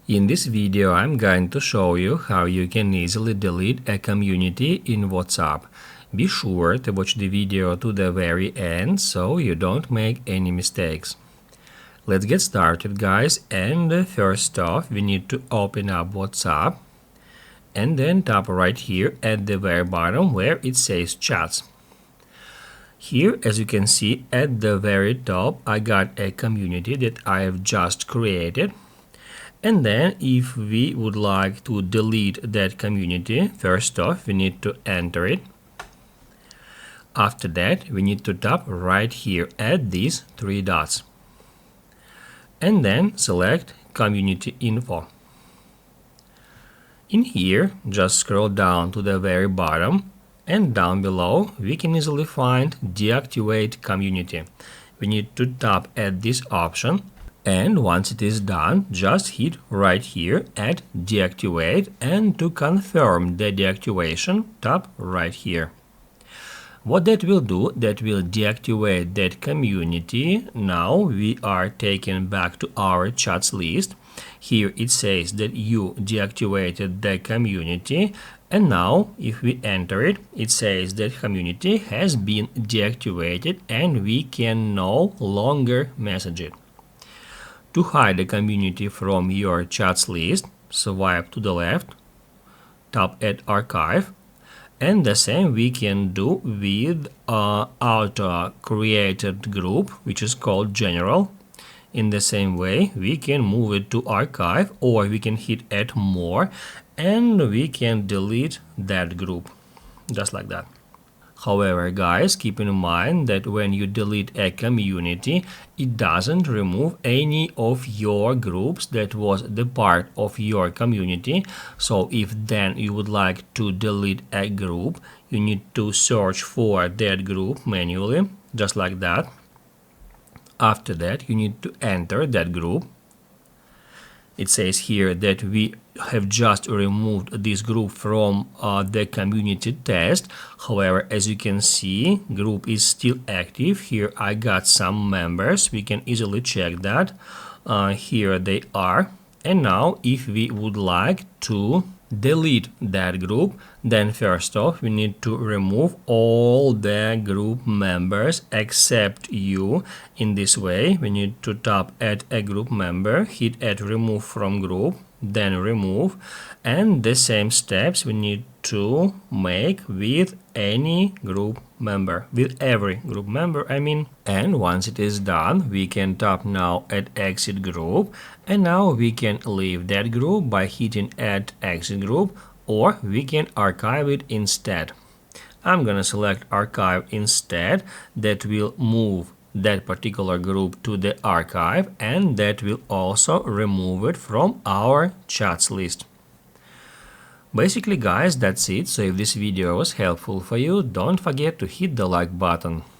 In this video, I'm going to show you how you can easily delete a community in WhatsApp. Be sure to watch the video to the very end so you don't make any mistakes. Let's get started, guys, and first off we need to open up WhatsApp and then tap right here at the very bottom where it says chats. Here, as you can see at the very top, I got a community that I have just created. And then if we would like to delete that community, first off we need to enter it. After that we need to tap right here at these three dots and then select community info. In here just scroll down to the very bottom and down below we can easily find deactivate community. We need to tap at this option. And once it is done, just hit right here at deactivate, and to confirm the deactivation, tap right here. What that will do, that will deactivate that community. Now we are taken back to our chats list. Here it says that you deactivated the community, and now if we enter it, it says that community has been deactivated and we can no longer message it. To hide the community from your chats list, swipe to the left, tap at archive, and the same we can do with auto-created group, which is called general. In the same way, we can move it to archive, or we can hit add more, and we can delete that group, just like that. However, guys, keep in mind that when you delete a community, it doesn't remove any of your groups that was the part of your community. So if then you would like to delete a group, you need to search for that group manually, just like that. After that, you need to enter that group. It says here that we have just removed this group from the community test. However, as you can see, group is still active. Here I got some members. We can easily check that. Here they are. And now if we would like to delete that group, then first off we need to remove all the group members except you. In this way we need to tap add a group member, hit add remove from group, then remove, and the same steps we need to make with any group member, with every group member I mean. And once it is done, we can tap now at exit group, and now we can leave that group by hitting add exit group, or we can archive it instead. I'm gonna select archive instead. That will move that particular group to the archive, and that will also remove it from our chats list. Basically, guys, that's it. So if this video was helpful for you, don't forget to hit the like button.